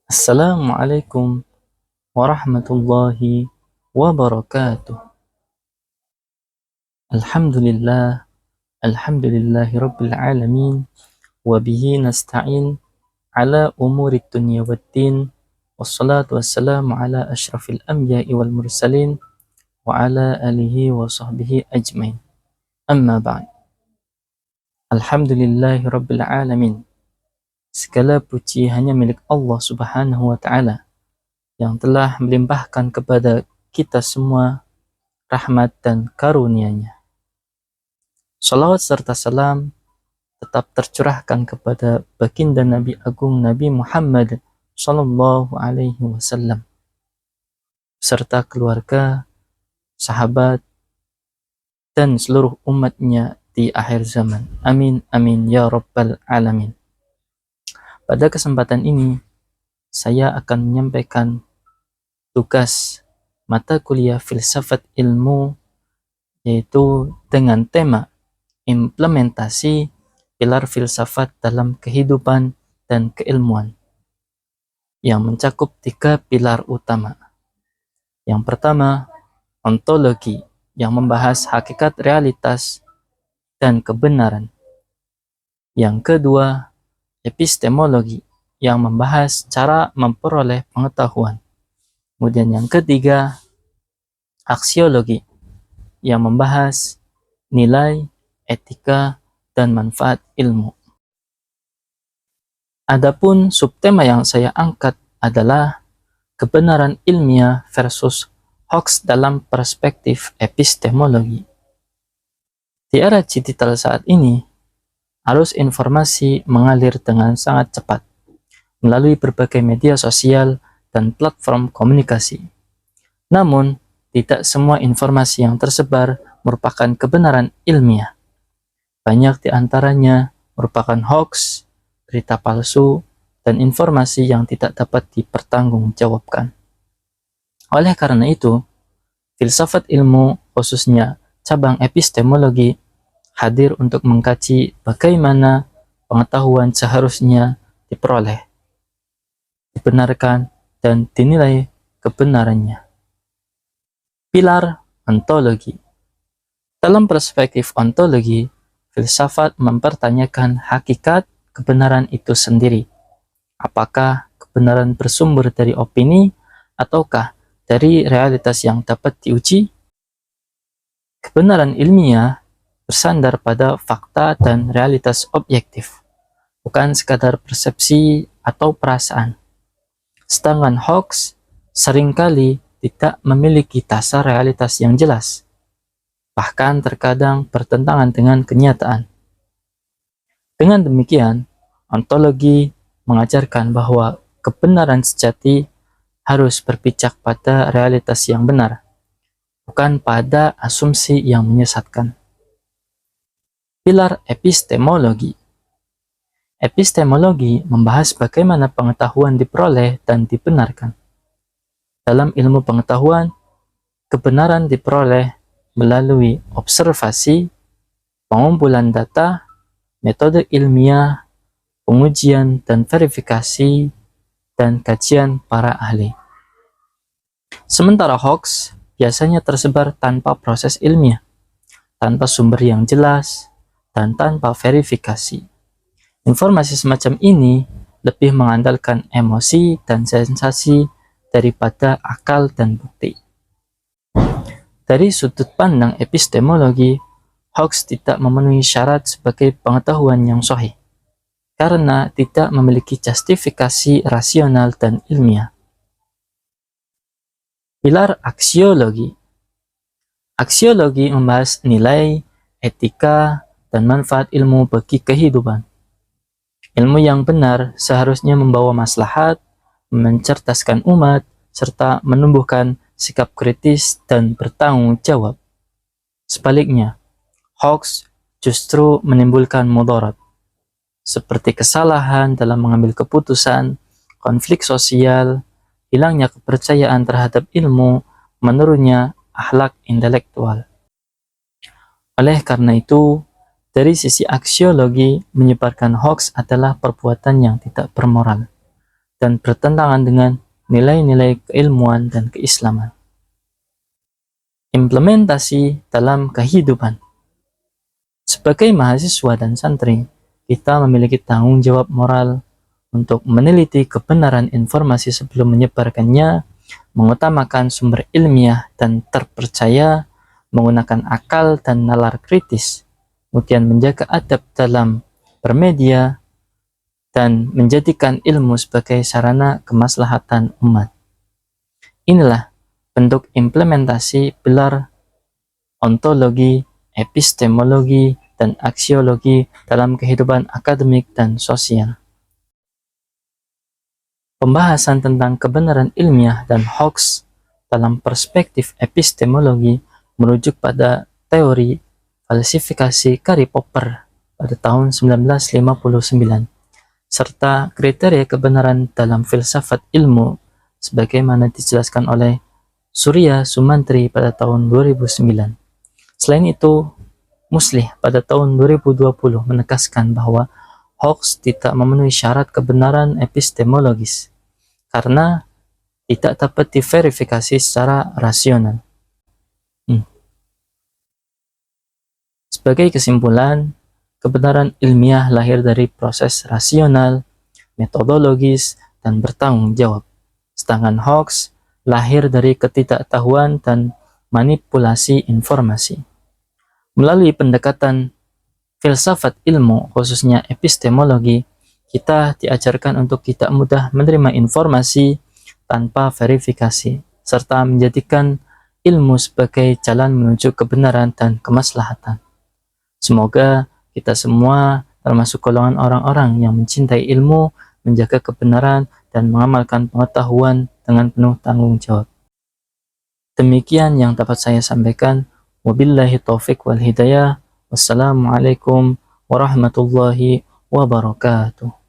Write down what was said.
Assalamualaikum warahmatullahi wabarakatuh. Alhamdulillah, alhamdulillahi rabbil alamin, wa bihi nasta'in ala umuri dunya waddin, wassalatu wassalamu ala ashrafil anbiya'i wal mursalin, wa ala alihi wa sahbihi ajmain. Amma ba'd. Alhamdulillahi rabbil alamin. Segala puji hanya milik Allah subhanahu wa ta'ala yang telah melimpahkan kepada kita semua rahmat dan karunia-Nya. Salawat serta salam tetap tercurahkan kepada baginda Nabi Agung Nabi Muhammad Sallallahu Alaihi Wasallam serta keluarga, sahabat, dan seluruh umatnya di akhir zaman. Amin, amin, ya Rabbal Alamin. Pada kesempatan ini, saya akan menyampaikan tugas mata kuliah filsafat ilmu, yaitu dengan tema implementasi pilar filsafat dalam kehidupan dan keilmuan, yang mencakup 3 pilar utama. Yang pertama, ontologi, yang membahas hakikat realitas dan kebenaran. Yang kedua, epistemologi, yang membahas cara memperoleh pengetahuan. Kemudian yang ketiga, aksiologi, yang membahas nilai, etika, dan manfaat ilmu. Adapun subtema yang saya angkat adalah kebenaran ilmiah versus hoax dalam perspektif epistemologi. Di era digital saat ini, arus informasi mengalir dengan sangat cepat melalui berbagai media sosial dan platform komunikasi. Namun, tidak semua informasi yang tersebar merupakan kebenaran ilmiah. Banyak di antaranya merupakan hoax, berita palsu, dan informasi yang tidak dapat dipertanggungjawabkan. Oleh karena itu, filsafat ilmu, khususnya cabang epistemologi, hadir untuk mengkaji bagaimana pengetahuan seharusnya diperoleh, dibenarkan, dan dinilai kebenarannya. Pilar ontologi. Dalam perspektif ontologi, filsafat mempertanyakan hakikat kebenaran itu sendiri. Apakah kebenaran bersumber dari opini ataukah dari realitas yang dapat diuji? Kebenaran ilmiah bersandar pada fakta dan realitas objektif, bukan sekadar persepsi atau perasaan. Sedangkan hoax seringkali tidak memiliki dasar realitas yang jelas, bahkan terkadang bertentangan dengan kenyataan. Dengan demikian, ontologi mengajarkan bahwa kebenaran sejati harus berpijak pada realitas yang benar, bukan pada asumsi yang menyesatkan. Pilar epistemologi. Epistemologi membahas bagaimana pengetahuan diperoleh dan dibenarkan. Dalam ilmu pengetahuan, kebenaran diperoleh melalui observasi, pengumpulan data, metode ilmiah, pengujian dan verifikasi, dan kajian para ahli. Sementara hoax biasanya tersebar tanpa proses ilmiah, tanpa sumber yang jelas, dan tanpa verifikasi. Informasi semacam ini lebih mengandalkan emosi dan sensasi daripada akal dan bukti. Dari sudut pandang epistemologi, hoax tidak memenuhi syarat sebagai pengetahuan yang sahih, karena tidak memiliki justifikasi rasional dan ilmiah. Pilar aksiologi. Aksiologi membahas nilai, etika, dan manfaat ilmu bagi kehidupan. Ilmu yang benar seharusnya membawa maslahat, mencerdaskan umat, serta menumbuhkan sikap kritis dan bertanggung jawab. Sebaliknya, hoax justru menimbulkan mudarat, seperti kesalahan dalam mengambil keputusan, konflik sosial, hilangnya kepercayaan terhadap ilmu, menurunnya akhlak intelektual. Oleh karena itu, dari sisi aksiologi, menyebarkan hoax adalah perbuatan yang tidak bermoral, dan bertentangan dengan nilai-nilai keilmuan dan keislaman. Implementasi dalam kehidupan. Sebagai mahasiswa dan santri, kita memiliki tanggung jawab moral untuk meneliti kebenaran informasi sebelum menyebarkannya, mengutamakan sumber ilmiah dan terpercaya, menggunakan akal dan nalar kritis, kemudian menjaga adab dalam bermedia, dan menjadikan ilmu sebagai sarana kemaslahatan umat. Inilah bentuk implementasi pilar ontologi, epistemologi, dan aksiologi dalam kehidupan akademik dan sosial. Pembahasan tentang kebenaran ilmiah dan hoax dalam perspektif epistemologi merujuk pada teori falsifikasi Karl Popper pada tahun 1959, serta kriteria kebenaran dalam filsafat ilmu sebagaimana dijelaskan oleh Surya Sumantri pada tahun 2009. Selain itu, Muslih pada tahun 2020 menegaskan bahwa hoax tidak memenuhi syarat kebenaran epistemologis karena tidak dapat diverifikasi secara rasional. Sebagai kesimpulan, kebenaran ilmiah lahir dari proses rasional, metodologis, dan bertanggung jawab. Sedangkan hoax lahir dari ketidaktahuan dan manipulasi informasi. Melalui pendekatan filsafat ilmu, khususnya epistemologi, kita diajarkan untuk tidak mudah menerima informasi tanpa verifikasi, serta menjadikan ilmu sebagai jalan menuju kebenaran dan kemaslahatan. Semoga kita semua termasuk golongan orang-orang yang mencintai ilmu, menjaga kebenaran, dan mengamalkan pengetahuan dengan penuh tanggung jawab. Demikian yang dapat saya sampaikan. Wabillahi taufiq wal hidayah. Wassalamualaikum warahmatullahi wabarakatuh.